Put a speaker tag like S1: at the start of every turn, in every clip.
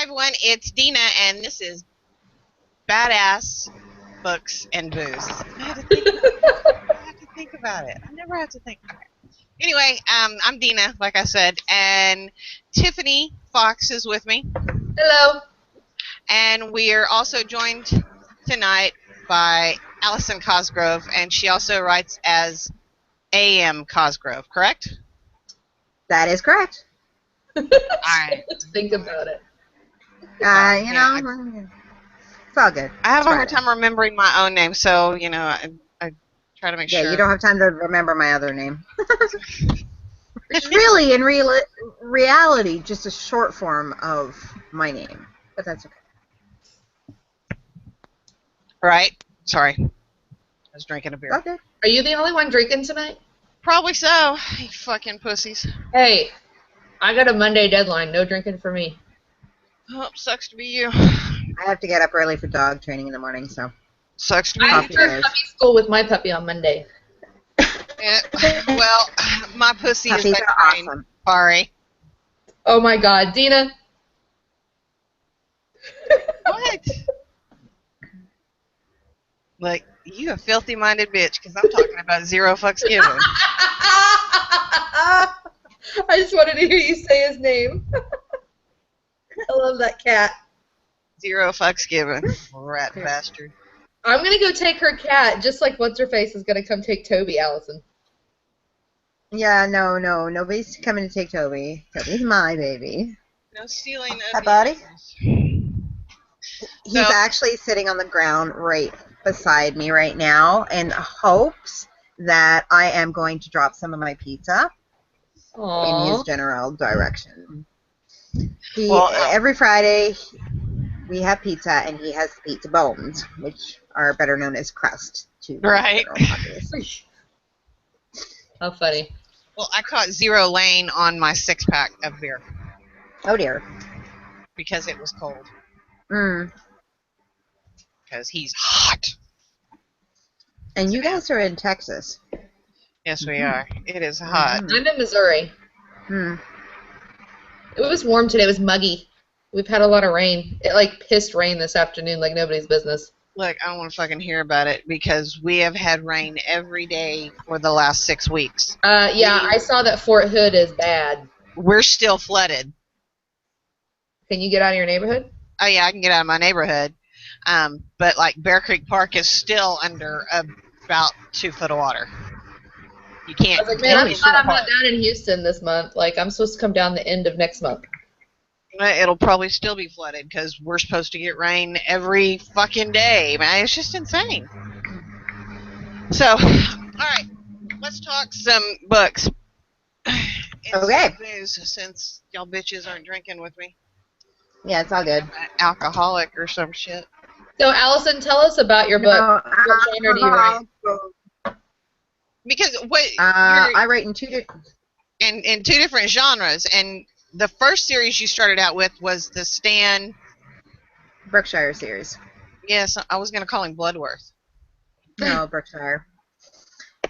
S1: everyone, it's Dina, and this is Badass Books and Booze. I had to think about it. I never have to think about it. Anyway, I'm Dina, like I said, and Tiffany Fox is with me.
S2: Hello.
S1: And we are also joined tonight by Allison Cosgrove, and she also writes as A.M. Cosgrove, correct?
S3: That is correct.
S1: All right.
S2: Think about it.
S3: It's all good.
S1: I have a hard time remembering my own name, so, I try to make sure.
S3: Yeah, you don't have time to remember my other name. It's really, in reality, just a short form of my name, but that's okay.
S1: Right? Sorry. I was drinking a beer.
S3: Okay.
S2: Are you the only one drinking tonight?
S1: Probably so. You fucking pussies.
S2: Hey, I got a Monday deadline. No drinking for me.
S1: Oh, sucks to be you.
S3: I have to get up early for dog training in the morning, so.
S1: Sucks to be
S2: I
S1: you.
S2: start puppy school with my puppy on Monday.
S1: Yeah, well, my pussy
S3: Puppies
S1: is
S3: are
S1: fine.
S3: awesome.
S1: Sorry.
S2: Oh my God, Dina.
S1: What? Like, you a filthy-minded bitch, because I'm talking about zero fucks given.
S2: I just wanted to hear you say his name. I love that cat.
S1: Zero fucks given. Rat bastard.
S2: I'm going to go take her cat, just like What's-Her-Face is going to come take Toby, Allison.
S3: Yeah, no, nobody's coming to take Toby. Toby's my baby.
S1: No stealing of
S3: Hi, buddy. He's
S1: So-
S3: actually sitting on the ground right beside me right now in hopes that I am going to drop some of my pizza in his general direction. Every Friday, we have pizza, and he has pizza bones, which are better known as crust.
S1: Right.
S3: Obviously.
S2: How funny.
S1: Well, I caught Zero Lane on my 6-pack of beer.
S3: Oh, dear.
S1: Because it was cold.
S3: Mm.
S1: Because he's hot.
S3: And you guys are in Texas.
S1: Yes, we are. It is hot.
S2: I'm in Missouri. It was warm today. It was muggy. We've had a lot of rain. It, pissed rain this afternoon like nobody's business.
S1: Look, I don't want to fucking hear about it because we have had rain every day for the last 6 weeks.
S2: I saw that Fort Hood is bad.
S1: We're still flooded.
S2: Can you get out of your neighborhood?
S1: Oh, yeah, I can get out of my neighborhood. But, Bear Creek Park is still under about 2 foot of water. You can't.
S2: I was like, man, I'm glad I'm not down in Houston this month. I'm supposed to come down the end of next month.
S1: It'll probably still be flooded because we're supposed to get rain every fucking day. Man, it's just insane. So, all right, let's talk some books.
S3: Okay.
S1: Booze, since y'all bitches aren't drinking with me.
S3: Yeah, it's all good.
S1: Alcoholic or some shit.
S2: So, Allison, tell us about your book. What genre do you write?
S1: Because
S3: I write in two
S1: different genres, and the first series you started out with was the Stan
S3: Brookshire series.
S1: Yes, I was going to call him Bloodworth.
S3: No, Brookshire.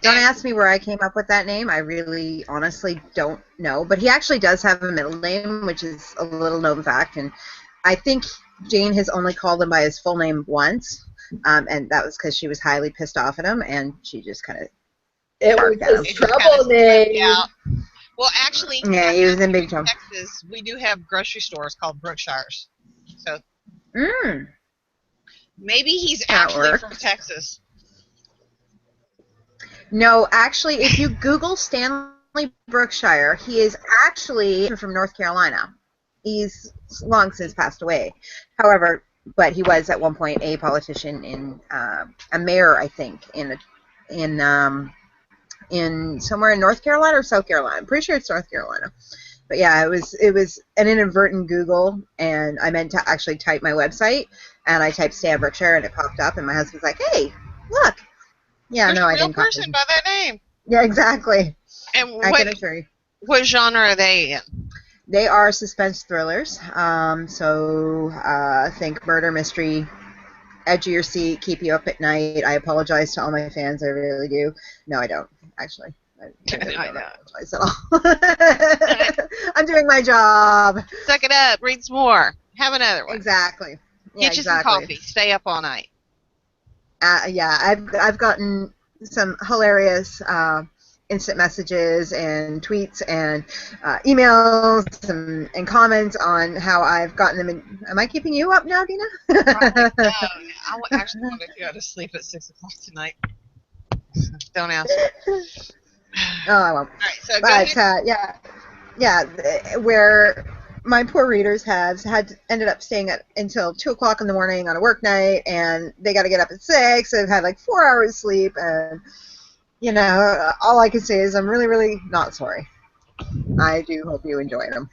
S3: Don't ask me where I came up with that name. I really, honestly don't know. But he actually does have a middle name, which is a little known fact. And I think Jane has only called him by his full name once, and that was because she was highly pissed off at him, and she just kind of.
S2: It was his trouble name.
S1: Yeah. Well, actually,
S3: yeah, he was in big trouble.
S1: Texas, we do have grocery stores called Brookshires. So maybe he's actually from Texas.
S3: No, actually, if you Google Stanley Brookshire, he is actually from North Carolina. He's long since passed away. However, but he was at one point a politician in a mayor, I think, in somewhere in North Carolina or South Carolina. I'm pretty sure it's North Carolina. But yeah, it was an inadvertent Google, and I meant to actually type my website, and I typed Stan Brookshire, and it popped up, and my husband's like, "Hey, look." Yeah,
S1: there's
S3: no,
S1: a
S3: I
S1: real
S3: didn't.
S1: Person by that name.
S3: Yeah, exactly.
S1: And
S3: what
S1: genre are they in?
S3: They are suspense thrillers. Think murder mystery, edge of your seat, keep you up at night. I apologize to all my fans. I really do. No, I don't. Actually, I really don't apologize at all. I'm doing my job.
S1: Suck it up. Read some more. Have another one.
S3: Exactly. Yeah,
S1: Get you some
S3: exactly.
S1: coffee. Stay up all night.
S3: Yeah, I've gotten some hilarious instant messages and tweets and emails and comments on how I've gotten them in. Am I keeping you up now, Dina?
S1: Probably no. I actually want to go to sleep at 6 o'clock tonight. Don't ask.
S3: No, I won't.
S1: All right, so go
S3: But
S1: ahead.
S3: where my poor readers have ended up staying until 2 o'clock in the morning on a work night, and they got to get up at 6. So they've had like 4 hours sleep, and all I can say is I'm really, really not sorry. I do hope you enjoyed them.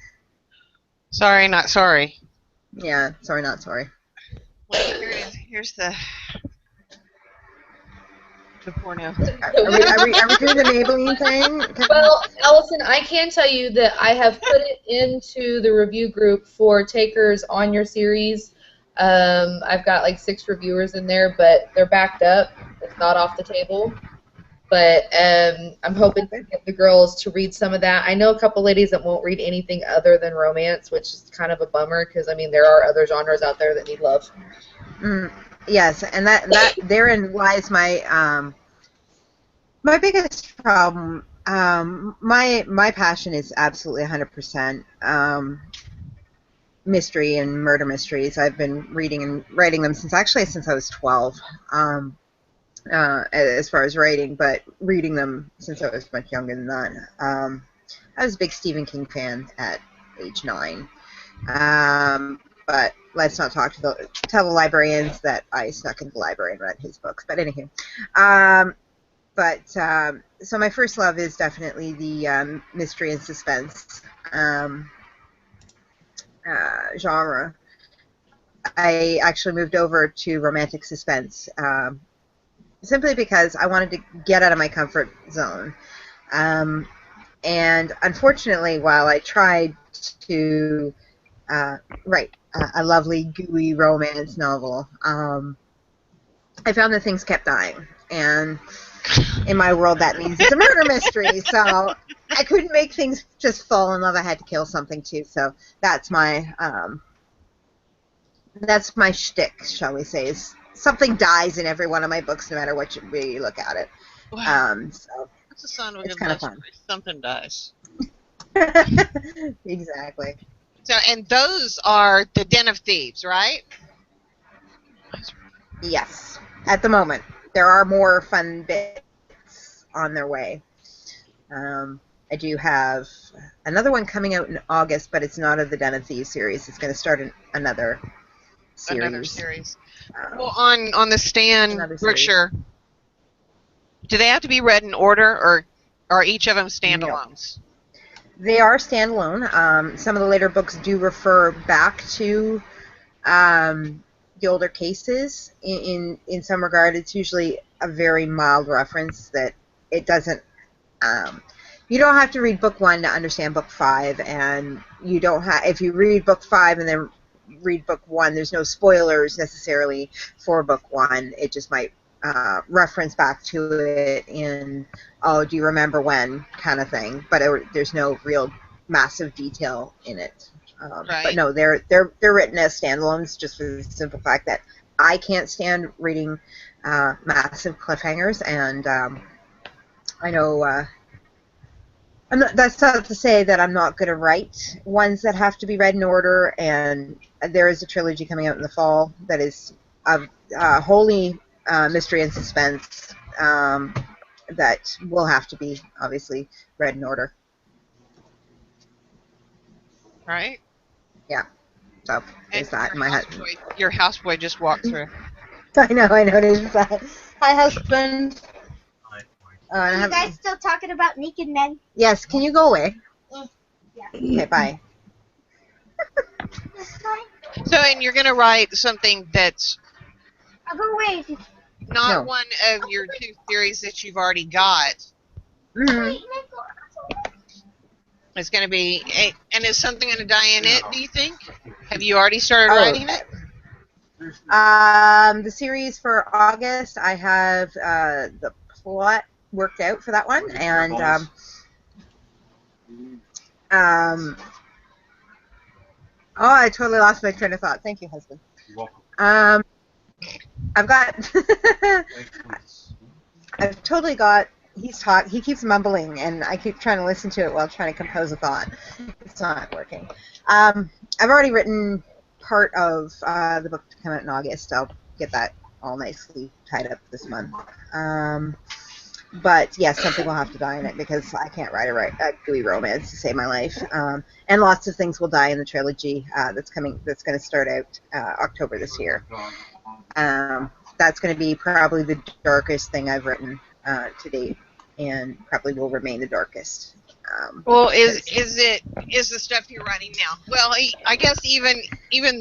S1: Sorry, not sorry.
S3: Yeah, sorry, not sorry.
S1: Well, here it is. Here's the porno.
S3: Are we doing the Maybelline thing?
S2: Well, Allison, I can tell you that I have put it into the review group for takers on your series. I've got like 6 reviewers in there, but they're backed up. It's not off the table. But I'm hoping to get the girls to read some of that. I know a couple ladies that won't read anything other than romance, which is kind of a bummer because, I mean, there are other genres out there that need love.
S3: Yes, and that therein lies my my biggest problem. My passion is absolutely 100% mystery and murder mysteries. I've been reading and writing them since I was 12. As far as writing, but reading them since I was much younger than that. I was a big Stephen King fan at age 9. But let's not tell the librarians that I snuck into the library and read his books. But anywho, so my first love is definitely the mystery and suspense genre. I actually moved over to romantic suspense simply because I wanted to get out of my comfort zone. And unfortunately, while I tried to write a lovely, gooey romance novel, I found that things kept dying. And in my world, that means it's a murder mystery. So I couldn't make things just fall in love. I had to kill something too. So that's my shtick, shall we say, is something dies in every one of my books, no matter what way you look at it.
S1: Wow.
S3: So
S1: That's a sign of a
S3: it's
S1: good
S3: kind of
S1: love
S3: fun.
S1: story. Something dies.
S3: Exactly.
S1: So, and those are the Den of Thieves, right?
S3: Yes. At the moment, there are more fun bits on their way. I do have another one coming out in August, but it's not of the Den of Thieves series. It's going to start another series.
S1: Another series. Well, on the Stan
S3: Another
S1: Brookshire, do they have to be read in order, or are each of them standalones?
S3: No. They are standalone. Some of the later books do refer back to the older cases. In some regard, it's usually a very mild reference that it doesn't. You don't have to read book 1 to understand book 5, and you don't have. If you read book 5 and then read book 1, there's no spoilers necessarily for book 1. It just might reference back to it in, oh, do you remember when, kind of thing. But there's no real massive detail in it.
S1: Right.
S3: But no, they're written as standalones, just for the simple fact that I can't stand reading massive cliffhangers, and I know. That's not to say that I'm not going to write ones that have to be read in order, and there is a trilogy coming out in the fall that is wholly mystery and suspense that will have to be, obviously, read in order.
S1: Right?
S3: Yeah. So there's that in my head.
S1: Your houseboy just walked through.
S3: I noticed that. Hi, husband.
S4: Are you guys still talking about naked men?
S3: Yes, can you go away?
S4: Yeah.
S3: Okay, bye.
S1: So, and you're going to write something that's
S4: I'll go away if you...
S1: not one of your 2 series that you've already got.
S3: Mm-hmm.
S1: It's going to be, and is something going to die in it, do you think? Have you already started writing it?
S3: The series for August, I have the plot worked out for that one, and Oh, I totally lost my train of thought. Thank you, husband.
S5: You're welcome.
S3: I've got.
S5: Thanks.
S3: I've totally got. He keeps mumbling, and I keep trying to listen to it while trying to compose a thought. It's not working. I've already written part of the book to come out in August. I'll get that all nicely tied up this month. But yes, something will have to die in it because I can't write a gooey romance to save my life. And lots of things will die in the trilogy that's coming. That's going to start out October this year. That's going to be probably the darkest thing I've written to date, and probably will remain the darkest.
S1: Well, is the stuff you're writing now? Well, I guess even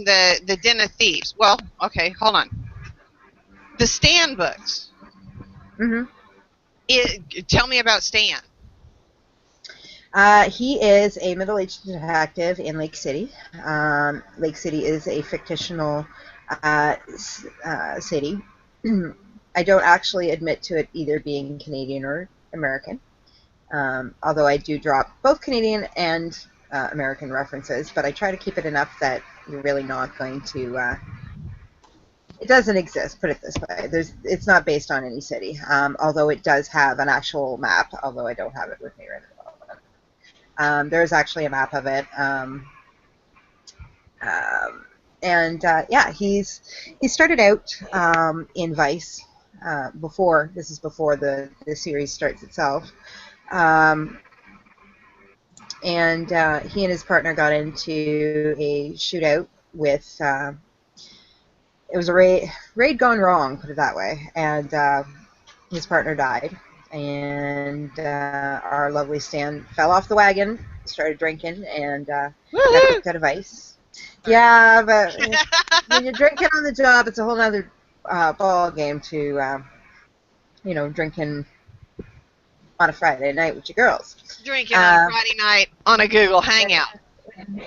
S1: the Den of Thieves. Well, okay, hold on. The Stan books.
S3: Mm-hmm.
S1: Tell me about Stan.
S3: He is a middle-aged detective in Lake City. Lake City is a fictional city. I don't actually admit to it either being Canadian or American, although I do drop both Canadian and American references, but I try to keep it enough that you're really not going to... it doesn't exist, put it this way. It's not based on any city, although it does have an actual map, although I don't have it with me right now. There's actually a map of it. He started out in Vice before the series starts itself. He and his partner got into a shootout with it was a raid gone wrong, put it that way, and his partner died, and our lovely Stan fell off the wagon, started drinking, and got kicked out of Vice. Yeah, but when you're drinking on the job, it's a whole other ball game to drinking on a Friday night with your girls.
S1: Drinking on a Friday night on a Google Hangout.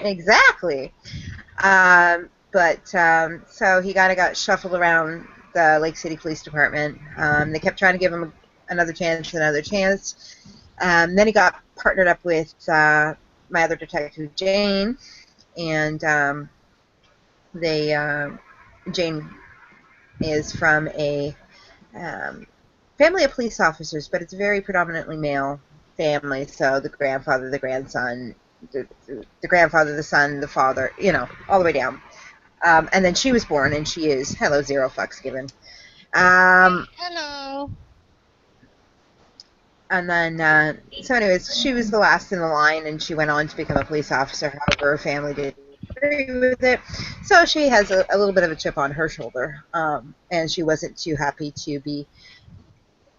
S3: Exactly. So he kind of got shuffled around the Lake City Police Department. They kept trying to give him another chance. Then he got partnered up with my other detective, Jane, and Jane is from a family of police officers, but it's a very predominantly male family. So the grandfather, the grandson, the grandfather, the son, the father, all the way down. And then she was born, and she is, hello, zero fucks given.
S1: Hello.
S3: And then, so anyways, she was the last in the line, and she went on to become a police officer. However, her family didn't agree with it. So she has a little bit of a chip on her shoulder. And she wasn't too happy to be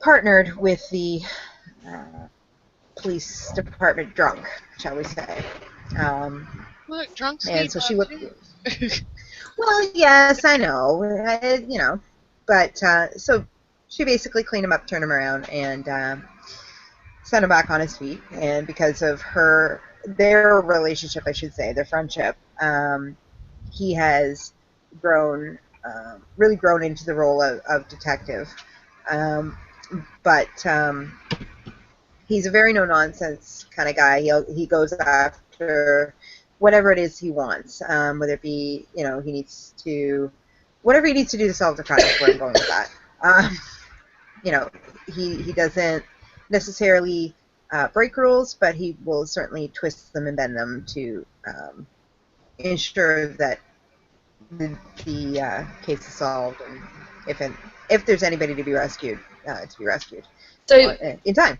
S3: partnered with the police department drunk, shall we say.
S1: Look, drunks
S3: and
S1: need
S3: so she
S1: love,
S3: looked. Well, yes, I know, but so she basically cleaned him up, turned him around, and set him back on his feet. And because of their relationship, I should say, their friendship, he has really grown into the role of detective. But he's a very no-nonsense kind of guy. He goes after whatever it is he wants, whether it be, he needs to, whatever he needs to do to solve the crime, is where I'm going with that. He doesn't necessarily break rules, but he will certainly twist them and bend them to ensure that the case is solved, and if there's anybody to be rescued,
S2: So
S3: in time.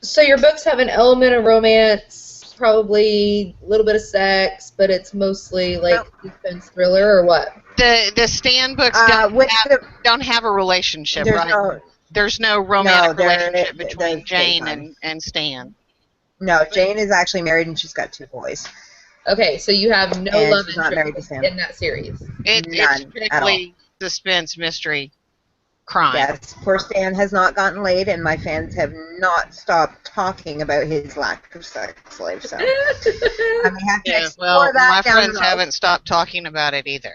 S2: So your books have an element of romance, probably a little bit of sex, but it's mostly like suspense thriller, or what?
S1: The Stan books don't have a relationship, right? There's no romantic relationship between Jane and Stan.
S3: No, Jane is actually married and she's got 2 boys.
S2: Okay, so you have no
S3: and
S2: love
S3: she's not married to Stan.
S2: in that series.
S1: It's strictly suspense, mystery, crime.
S3: Yes, poor Stan has not gotten laid, and my fans have not stopped talking about his lack of sex life. So I may have to explore that.
S1: My friends haven't stopped talking about it either.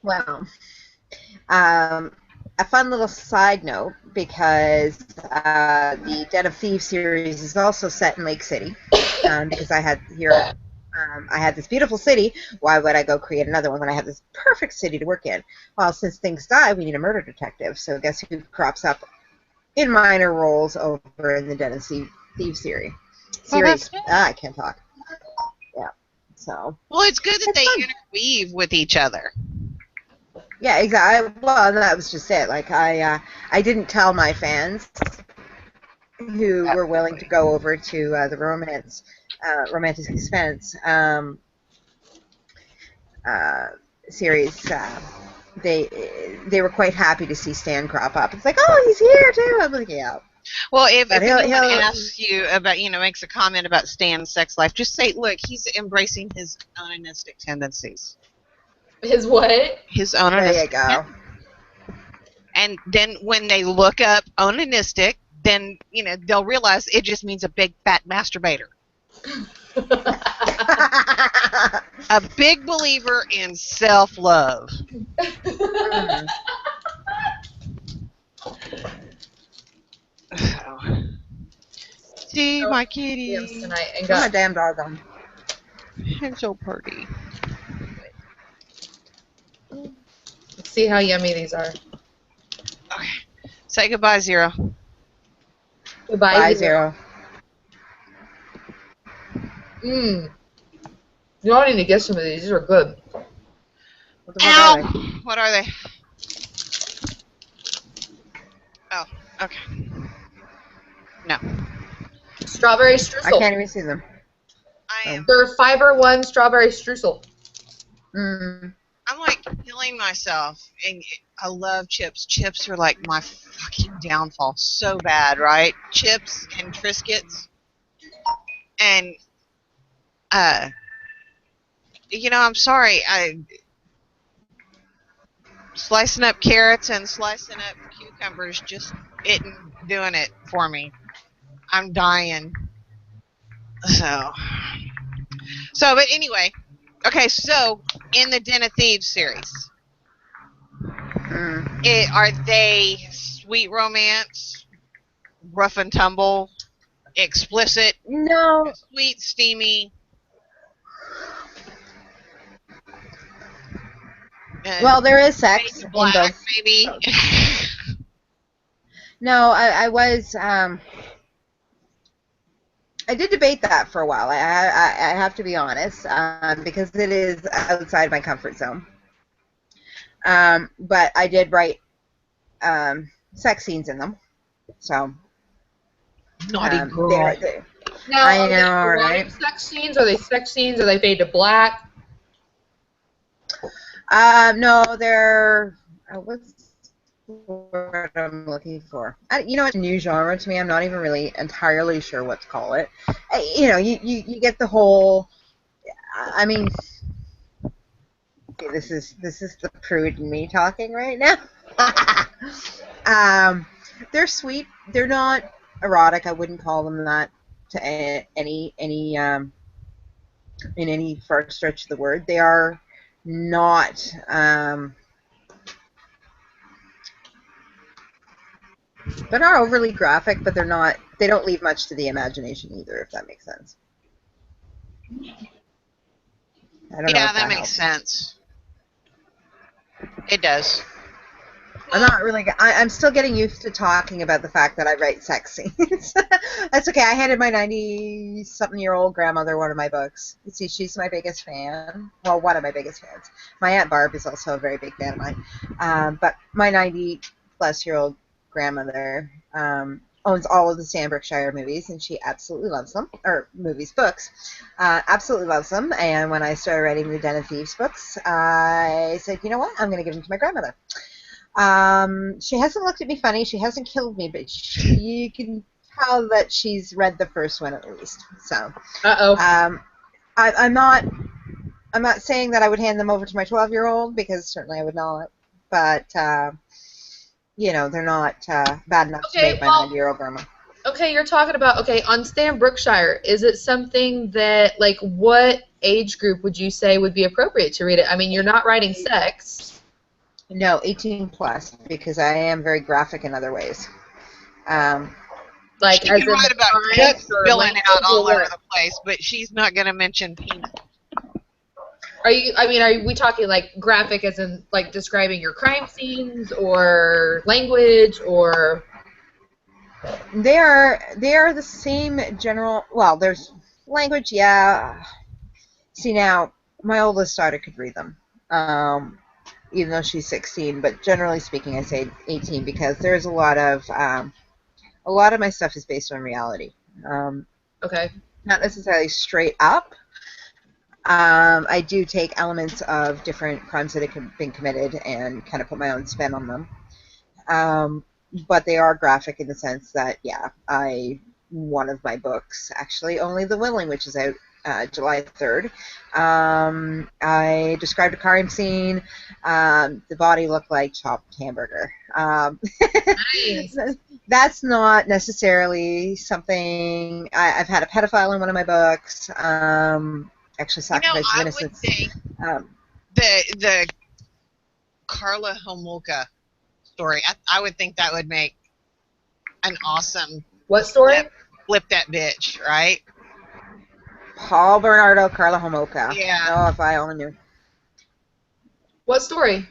S3: Well, a fun little side note, because the Den of Thieves series is also set in Lake City, because I I had this beautiful city. Why would I go create another one when I have this perfect city to work in? Well, since things die, we need a murder detective. So guess who crops up in minor roles over in the Den of Thieves series?
S1: that's good.
S3: I can't talk. Yeah. So.
S1: Well, it's good that
S3: It's
S1: they
S3: fun.
S1: interweave with each other.
S3: Yeah, exactly. Well, that was just it. Like I didn't tell my fans who were willing to go over to the romantic suspense series. They were quite happy to see Stan crop up. It's like, oh, he's here too. I'm like, yeah.
S1: Well, if
S3: But
S1: anyone
S3: he'll
S1: asks you about, makes a comment about Stan's sex life, just say, look, he's embracing his onanistic tendencies.
S2: His what?
S1: His
S3: there you
S1: onanistic.
S3: go.
S1: And then when they look up onanistic, then, they'll realize it just means a big fat masturbator. A big believer in self-love. See my kitty.
S2: Tonight and
S3: Got my
S2: got
S3: damn dog on.
S1: I'm so pretty.
S2: let's see how yummy these are.
S1: Okay. Say goodbye, Zero.
S2: Goodbye,
S3: Bye, Zero.
S2: You all need to get some of these. These are good.
S3: What the fuck are
S1: Ow!
S3: they?
S1: What are they? Oh, okay. No.
S2: Strawberry
S3: I
S2: streusel.
S3: can't even see them.
S1: I am.
S2: They're Fiber One strawberry streusel.
S3: Mm.
S1: I'm like killing myself. And I love chips. Chips are like my fucking downfall. So bad, right? Chips and Triscuits. And, I'm sorry. Slicing up carrots and slicing up cucumbers just isn't doing it for me. I'm dying. But anyway. Okay, so in the Den of Thieves series, are they sweet romance, rough and tumble, explicit,
S3: No.
S1: sweet, steamy?
S3: Well, there is sex in
S1: black,
S3: both.
S1: maybe.
S3: No, I was. I did debate that for a while. I have to be honest, because it is outside my comfort zone. But I did write sex scenes in them, so.
S1: Naughty girl.
S2: Now,
S3: I
S2: are they
S3: know,
S2: erotic
S3: right?
S2: sex scenes? Are they sex scenes? Are they fade to black?
S3: No, they're. What's what I'm looking for? It's a new genre to me. I'm not even really entirely sure what to call it. You get the whole. I mean, okay, this is the prude in me talking right now. They're sweet. They're not erotic. I wouldn't call them that to any in any far stretch of the word. They are not. They're not overly graphic, but they're not. They don't leave much to the imagination either, if that makes sense. I don't know
S1: Yeah,
S3: if
S1: that makes
S3: helps.
S1: sense. It does.
S3: I'm not really. I'm still getting used to talking about the fact that I write sex scenes. That's okay. I handed my 90-something-year-old grandmother one of my books. You see, she's my biggest fan. Well, one of my biggest fans. My Aunt Barb is also a very big fan of mine. But my 90-plus-year-old grandmother owns all of the Stanbrook Shire movies, and she absolutely loves them. Or books. Absolutely loves them. And when I started writing the Den of Thieves books, I said, you know what? I'm going to give them to my grandmother. She hasn't looked at me funny. She hasn't killed me, but you can tell that she's read the first one at least. So, I'm not saying that I would hand them over to my 12-year-old because certainly I would not. But they're not bad enough to make my 90-year-old grandma.
S2: Okay, you're talking about on Stan Brookshire. Is it something that what age group would you say would be appropriate to read it? I mean, you're not writing sex.
S3: No, 18 plus, because I am very graphic in other ways.
S1: She can write about tits spilling out all over the place, but she's not going to mention penis.
S2: Are we talking like graphic as in like describing your crime scenes or language or?
S3: They are the same general. Well, there's language, yeah. See, now my oldest daughter could read them, even though she's 16. But generally speaking, I say 18 because there's a lot of my stuff is based on reality.
S2: Okay.
S3: Not necessarily straight up. I do take elements of different crimes that have been committed and kind of put my own spin on them. But they are graphic in the sense that, yeah, one of my books, actually, Only the Willing, which is out July 3rd, I described a crime scene. The body looked like chopped hamburger.
S2: Nice.
S3: That's not necessarily something. I've had a pedophile in one of my books. Actually, Sacrifice of Innocence.
S1: I would think the Karla Homolka story. I would think that would make an awesome.
S2: What story?
S1: Flip that bitch, right?
S3: Paul Bernardo, Karla Homolka.
S1: Yeah.
S3: Oh, if I only knew.
S2: What story?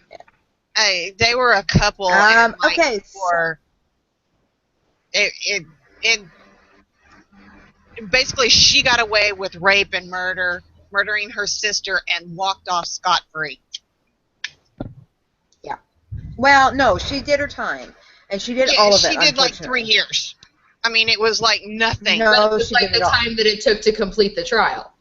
S1: Hey, they were a couple. And, like,
S3: Okay.
S1: It basically she got away with rape and murdering her sister, and walked off scot-free.
S3: Yeah. Well, no, she did her time, and she did all of it.
S1: She did like 3 years. I mean, it was like nothing.
S3: No,
S2: But it was
S3: she
S2: like
S3: did
S2: the
S3: it all.
S2: time that it took to complete the trial.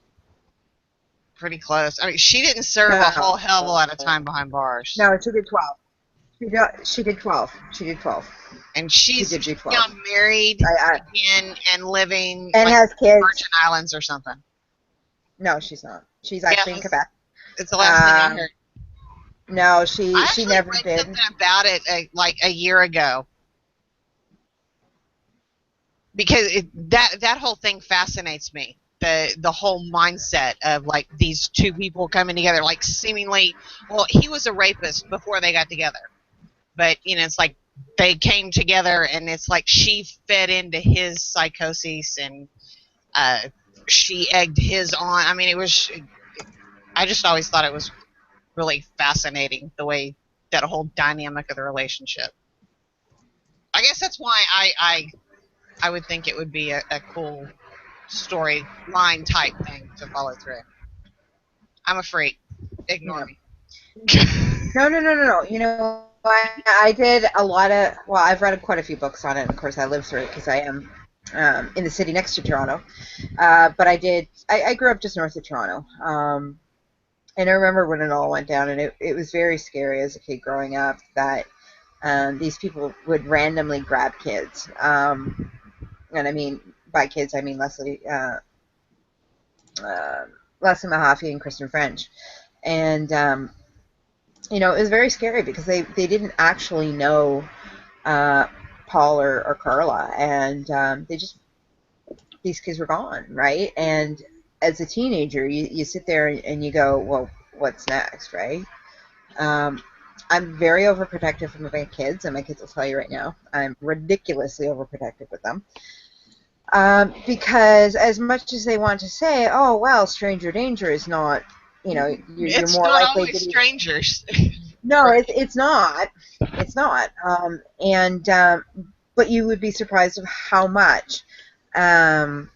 S1: Pretty close. I mean, she didn't serve a whole hell of a lot of time behind bars.
S3: No, she did 12. She did 12. She did 12.
S1: And she's
S3: She did do 12.
S1: young, married again, and living
S3: And
S1: like
S3: has kids.
S1: Virgin Islands or something.
S3: No, she's not. She's actually in Quebec.
S1: It's the last thing I heard.
S3: No, she never
S1: read
S3: did.
S1: something about it like a year ago. Because that whole thing fascinates me. The whole mindset of like these two people coming together, like seemingly, well, he was a rapist before they got together, but it's like they came together, and it's like she fed into his psychosis, and she egged his on. I mean, I just always thought it was really fascinating the way that whole dynamic of the relationship. I guess that's why I would think it would be a cool storyline type thing to follow through. I'm a freak. Ignore me.
S3: No. You know, I did a lot of. Well, I've read quite a few books on it. And of course, I lived through it because I am in the city next to Toronto. But I grew up just north of Toronto. And I remember when it all went down, and it was very scary as a kid growing up that these people would randomly grab kids. And I mean, by kids, I mean Leslie Mahaffey and Kristen French. And, it was very scary because they didn't actually know Paul or Karla. And these kids were gone, right? And as a teenager, you sit there and you go, well, what's next, right? I'm very overprotective of my kids, and my kids will tell you right now, I'm ridiculously overprotective with them. Because as much as they want to say, oh, well, stranger danger is not, you're
S1: It's
S3: more
S1: not
S3: likely
S1: always
S3: to be...
S1: strangers.
S3: No,
S1: Right.
S3: it's not. It's not. But you would be surprised of how much there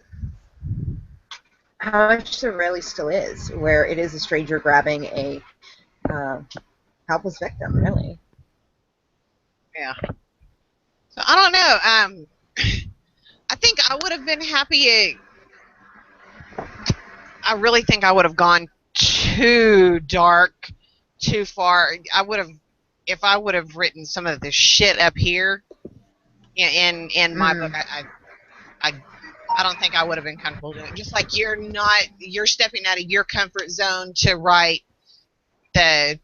S3: really still is, where it is a stranger grabbing a helpless victim, really.
S1: Yeah. So I don't know. I think I would have been happy. I really think I would have gone too dark, too far. If I would have written some of the shit up here in my book. I don't think I would have been comfortable doing it. Just like you're stepping out of your comfort zone to write the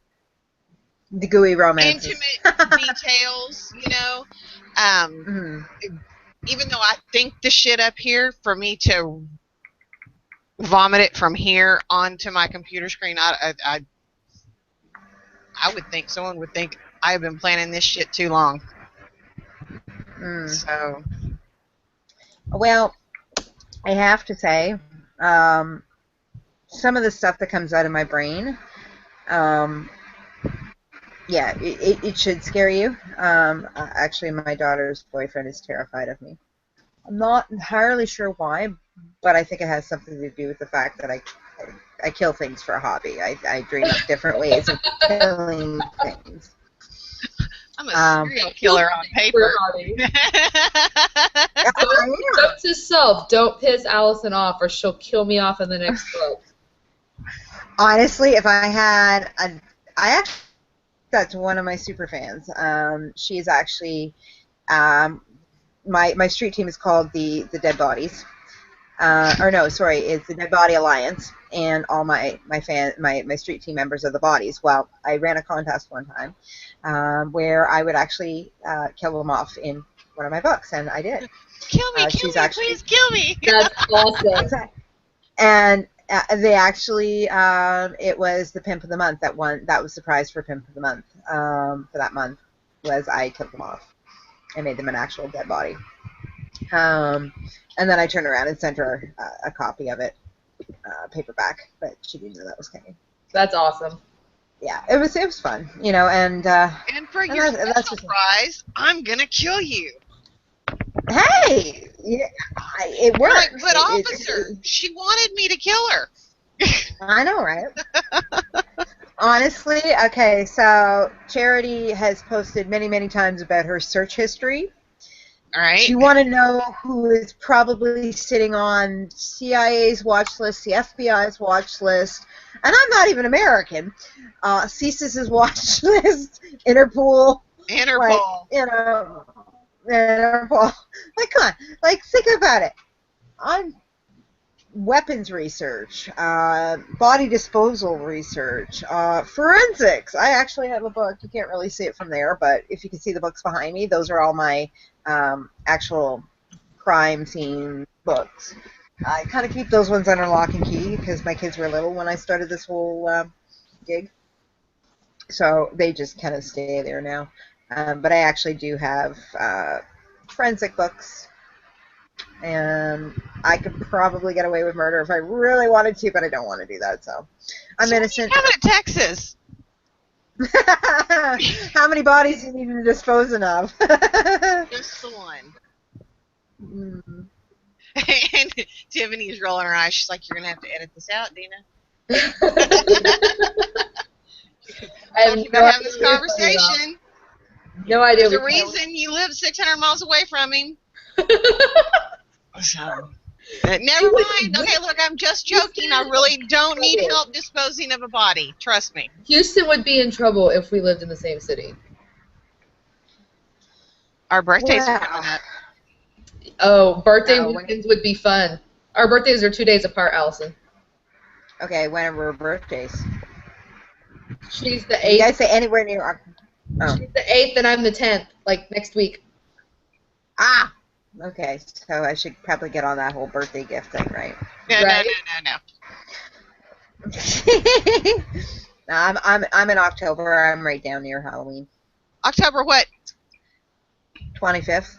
S3: gooey romances.
S1: intimate details, Even though I think the shit up here, for me to vomit it from here onto my computer screen, I would think someone would think I've been planning this shit too long. So,
S3: well, I have to say, some of the stuff that comes out of my brain Yeah, it should scare you. Actually, my daughter's boyfriend is terrified of me. I'm not entirely sure why, but I think it has something to do with the fact that I kill things for a hobby. I dream up different ways of killing things.
S1: I'm a serial killer on paper.
S2: Note to self, don't piss Allison off or she'll kill me off in the next book.
S3: Honestly, if I had I actually, that's one of my super fans. She's actually, my street team is called the Dead Bodies. Or no, sorry, it's the Dead Body Alliance, and all my street team members are the bodies. Well, I ran a contest one time where I would actually kill them off in one of my books, and I did.
S1: Kill me, please kill me.
S2: That's awesome.
S3: And they actually, it was the Pimp of the Month that won. That was the prize for Pimp of the Month for that month, was I killed them off. I made them an actual dead body. And then I turned around and sent her a copy of it, paperback, but she didn't know that was coming.
S2: That's awesome.
S3: Yeah, it was fun, you know, and
S1: for your special prize, I'm gonna kill you.
S3: Hey, yeah, it worked.
S1: Like, good officer. She wanted me to kill her.
S3: I know, right? Honestly, okay, so Charity has posted many, many times about her search history.
S1: All right.
S3: You want to know who is probably sitting on CIA's watch list, the FBI's watch list, and I'm not even American. CSIS's watch list, Interpol. Like, you know, Interpol. Like, come on. Like, think about it. On weapons research, body disposal research, forensics. I actually have a book. You can't really see it from there, but if you can see the books behind me, those are all my actual crime scene books. I kind of keep those ones under lock and key because my kids were little when I started this whole gig. So they just kind of stay there now. But I actually do have forensic books. And I could probably get away with murder if I really wanted to, but I don't want to do that, so I'm innocent.
S1: How about Texas?
S3: How many bodies do you need to dispose of?
S1: Just the one.
S3: Mm.
S1: And Tiffany's rolling her eyes. She's like, "You're gonna have to edit this out, Dina."
S2: I have
S1: you about having this conversation.
S2: No idea.
S1: There's a reason you live 600 miles away from him. So, never mind. Okay, look, I'm just joking. I really don't need help disposing of a body. Trust me.
S2: Houston would be in trouble if we lived in the same city.
S1: Our birthdays are coming up.
S2: Oh, birthday weekends would be fun. Our birthdays are 2 days apart, Allison.
S3: Okay, when are our birthdays?
S2: She's the 8th.
S3: You guys say anywhere near our... Oh.
S2: She's the 8th and I'm the 10th, like next week.
S3: Ah! Okay, so I should probably get on that whole birthday gift thing, right?
S1: No,
S2: right?
S3: No. I'm in October. I'm right down near Halloween.
S1: October what?
S3: 25th.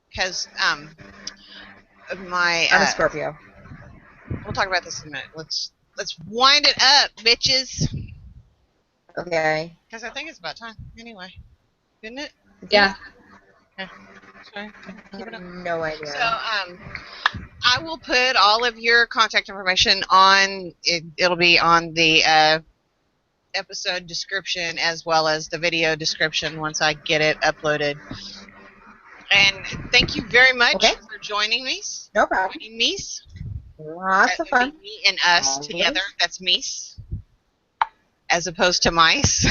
S1: Because
S3: I'm a Scorpio.
S1: We'll talk about this in a minute. Let's wind it up, bitches.
S3: Okay.
S1: Because I think it's about time anyway, isn't it?
S2: Yeah.
S1: Okay. Sorry.
S3: No idea.
S1: So, I will put all of your contact information on. It'll be on the episode description as well as the video description once I get it uploaded. And thank you very much for joining me.
S3: No problem.
S1: Joining me.
S3: Lots of fun.
S1: Me and us together. That's meese. As opposed to mice.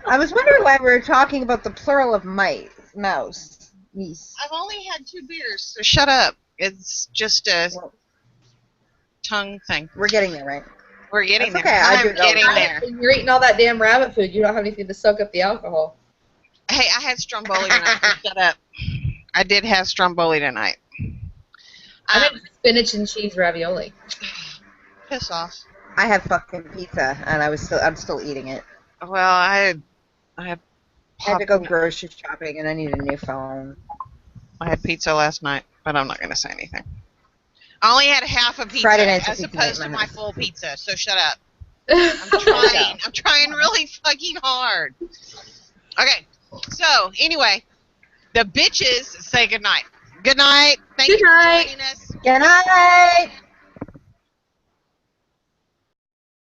S3: I was wondering why we were talking about the plural of mouse. Meese.
S1: I've only had 2 beers, so shut up. It's just a tongue thing.
S3: We're getting there, right?
S1: We're getting
S3: That's
S1: there.
S3: Okay.
S1: I'm getting there.
S2: When you're eating all that damn rabbit food, you don't have anything to soak up the alcohol.
S1: Hey, I had stromboli tonight. So shut up. I did have stromboli tonight.
S2: I had spinach and cheese ravioli.
S1: Piss off.
S3: I had fucking pizza, and I'm still eating it.
S1: Well, I
S3: had to go grocery shopping, and I need a new phone.
S1: I had pizza last night, but I'm not going to say anything. I only had half a pizza
S3: Friday night's
S1: as
S3: a pizza
S1: opposed
S3: night
S1: to
S3: in my
S1: my
S3: house.
S1: full pizza, so shut up. I'm trying really fucking hard. Okay. So, anyway, the bitches say goodnight. Good night. Thank you for joining us.
S3: Good night.